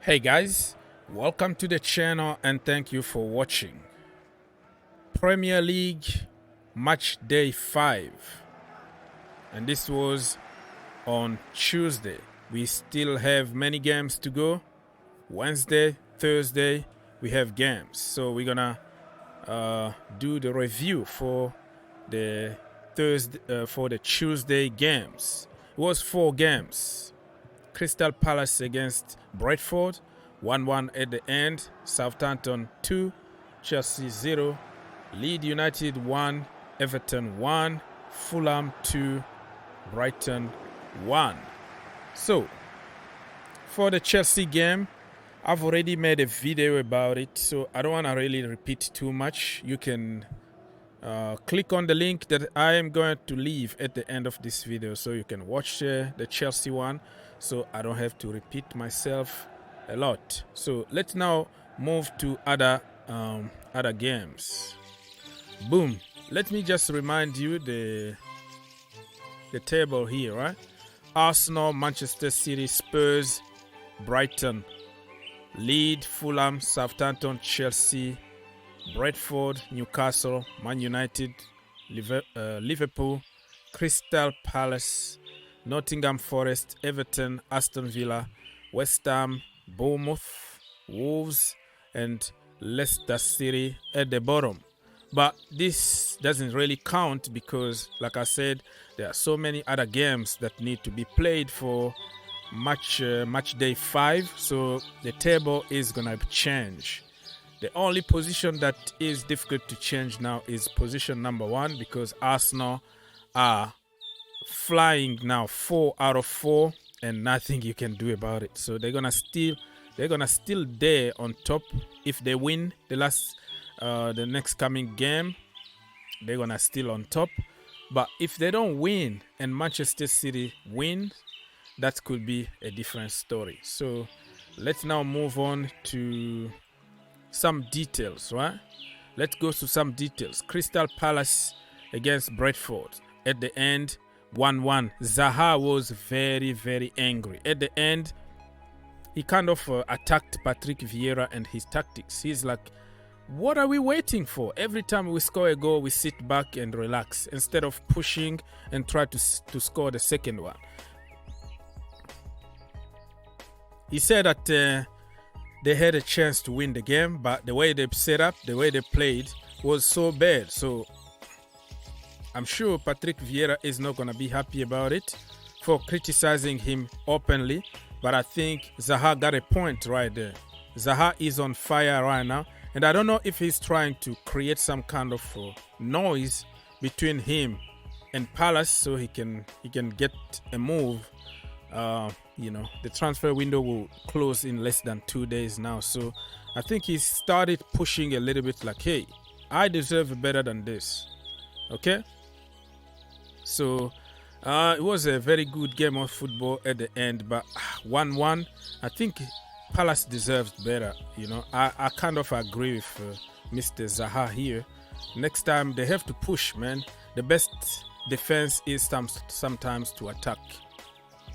Hey guys, welcome to the channel and thank you for watching. Premier League match day 5, and this was on Tuesday. We still have many games to go. Wednesday, Thursday, we have games. So we're gonna do the review for the Tuesday games. It was 4 games. Crystal Palace against Brentford, 1-1 at the end. Southampton 2, Chelsea 0. Leeds United 1, Everton 1, Fulham 2, Brighton 1. So, for the Chelsea game, I've already made a video about it, so I don't want to really repeat too much. You can click on the link that I am going to leave at the end of this video so you can watch the Chelsea one, so I don't have to repeat myself a lot. So let's now move to other games. Boom. Let me just remind you the table here, right? Arsenal, Manchester City, Spurs, Brighton, Leeds, Fulham, Southampton, Chelsea, Brentford, Newcastle, Man United, Liverpool, Crystal Palace, Nottingham Forest, Everton, Aston Villa, West Ham, Bournemouth, Wolves, and Leicester City at the bottom. But this doesn't really count because, like I said, there are so many other games that need to be played for match day 5. So the table is gonna change. The only position that is difficult to change now is position number 1 because Arsenal are flying now 4 out of 4 and nothing you can do about it. So they're gonna still there on top. If they win the next coming game, they're gonna still on top. But if they don't win and Manchester City win, that could be a different story. So let's now move on to some details, right? Let's go to some details. Crystal Palace against Brentford. At the end, 1-1. Zaha was very, very angry. At the end, he kind of attacked Patrick Vieira and his tactics. He's like, what are we waiting for? Every time we score a goal, we sit back and relax instead of pushing and try to score the second one. He said that they had a chance to win the game, but the way they set up, the way they played was so bad. So I'm sure Patrick Vieira is not going to be happy about it for criticizing him openly. But I think Zaha got a point right there. Zaha is on fire right now. And I don't know if he's trying to create some kind of noise between him and Palace so he can get a move. The transfer window will close in less than 2 days now. So I think he started pushing a little bit like, hey, I deserve better than this. Okay? So it was a very good game of football at the end, but 1-1, I think Palace deserves better. I kind of agree with Mr. Zaha here. Next time they have to push, man. The best defense is sometimes to attack.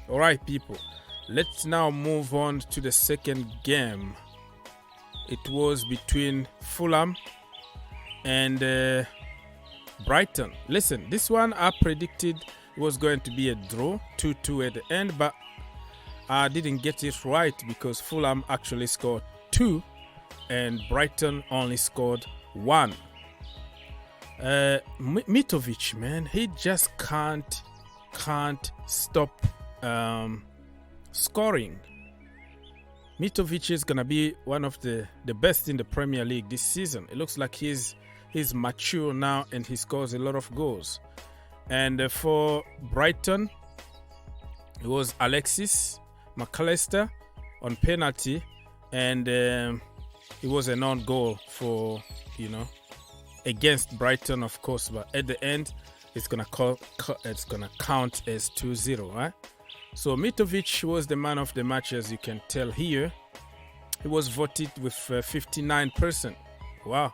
All right, people. Let's now move on to the second game. It was between Fulham and Brighton. Listen, this one I predicted it was going to be a draw, 2-2 at the end, but I didn't get it right because Fulham actually scored 2 and Brighton only scored 1. Mitrovic, man, he just can't stop scoring. Mitrovic is gonna be one of the best in the Premier League this season. It looks like he's mature now and he scores a lot of goals. And for Brighton, it was Alexis McAllister on penalty, and it was a non-goal for against Brighton, of course. But at the end, it's gonna count as 2-0, right? So Mitrovic was the man of the match, as you can tell here. He was voted with 59%. Wow.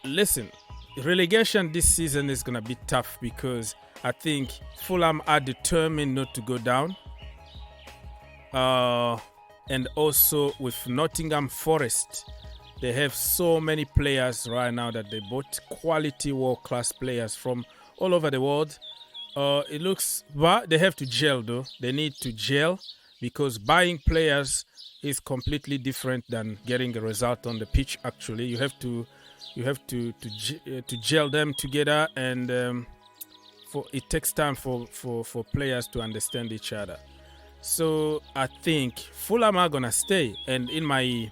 Listen, relegation this season is gonna be tough because I think Fulham are determined not to go down. and also with Nottingham Forest. They have so many players right now that they bought quality world-class players from all over the world. It looks, but they have to gel though. They need to gel because buying players is completely different than getting a result on the pitch. Actually, you have to gel them together, and it takes time for players to understand each other. So I think Fulham are gonna stay, and in my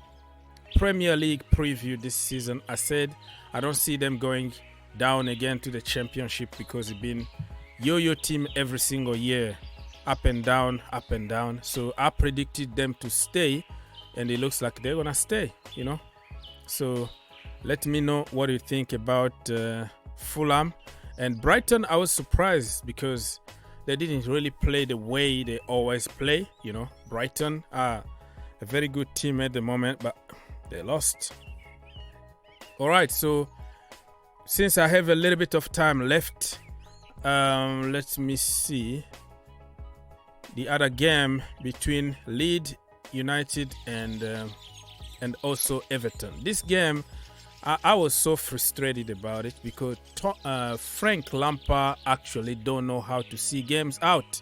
Premier League preview this season, I said I don't see them going down again to the Championship because it's been yo-yo team every single year, up and down, up and down. So I predicted them to stay, and it looks like they're gonna stay, you know. So let me know what you think about Fulham. And Brighton, I was surprised because they didn't really play the way they always play, you know. Brighton are a very good team at the moment, but they lost. All right, so since I have a little bit of time left, let me see the other game between Leeds United and also Everton. This game, I was so frustrated about it because Frank Lampard actually don't know how to see games out.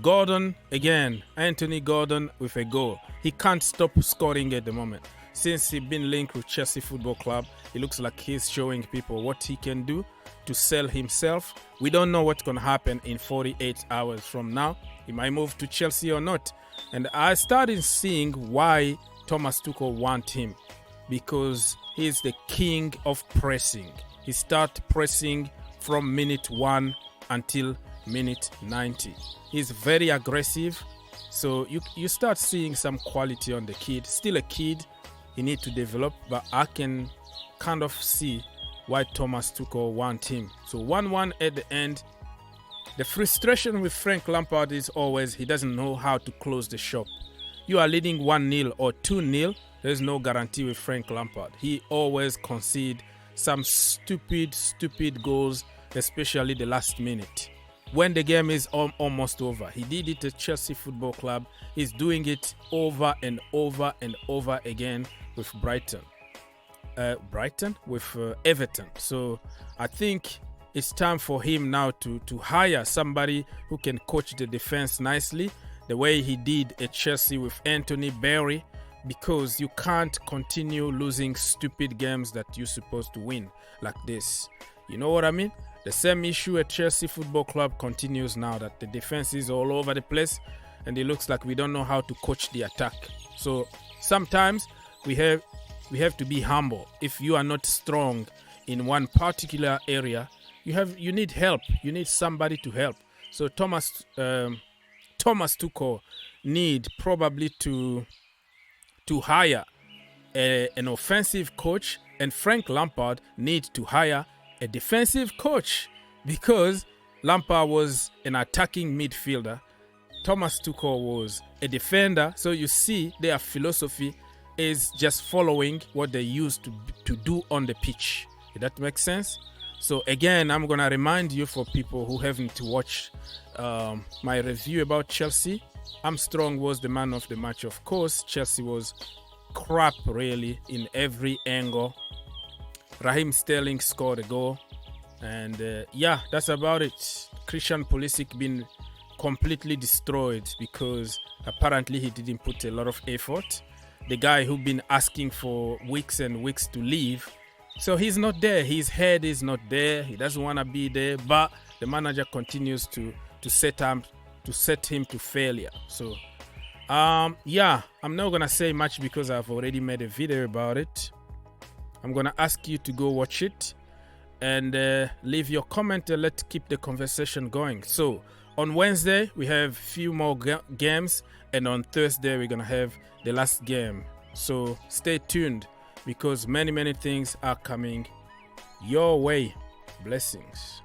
Gordon again, Anthony Gordon with a goal. He can't stop scoring at the moment. Since he's been linked with Chelsea Football Club, it looks like he's showing people what he can do to sell himself. We don't know what's going to happen in 48 hours from now. He might move to Chelsea or not. And I started seeing why Thomas Tuchel wants him, because he's the king of pressing. He starts pressing from minute 1 until minute 90. He's very aggressive. So you start seeing some quality on the kid. Still a kid. He needs to develop, but I can kind of see why Thomas Tuchel wants him. So 1-1 at the end. The frustration with Frank Lampard is always he doesn't know how to close the shop. You are leading 1-0 or 2-0. There's no guarantee with Frank Lampard. He always concedes some stupid goals, especially the last minute, when the game is almost over. He did it at Chelsea Football Club. He's doing it over and over and over again with Everton. So I think it's time for him now to hire somebody who can coach the defense nicely, the way he did at Chelsea with Anthony Barry, because you can't continue losing stupid games that you're supposed to win like this. You know what I mean? The same issue at Chelsea Football Club continues now, that the defense is all over the place and it looks like we don't know how to coach the attack. So sometimes we have to be humble. If you are not strong in one particular area, you need help. You need somebody to help. So Thomas Tuchel need probably to hire an offensive coach, and Frank Lampard need to hire a defensive coach, because Lampard was an attacking midfielder. Thomas Tuchel was a defender. So you see their philosophy is just following what they used to do on the pitch. If that makes sense? So again, I'm going to remind you, for people who haven't watched my review about Chelsea, Armstrong was the man of the match, of course. Chelsea was crap really in every angle. Raheem Sterling scored a goal. And yeah, that's about it. Christian Pulisic been completely destroyed because apparently he didn't put a lot of effort. The guy who been asking for weeks and weeks to leave, so he's not there. His head is not there. He doesn't want to be there, but the manager continues to set him to failure. So yeah, I'm not gonna say much because I've already made a video about it. I'm gonna ask you to go watch it and leave your comment and let's keep the conversation going. So on Wednesday we have few more games, and on Thursday we're gonna have the last game. So stay tuned, because many things are coming your way. Blessings.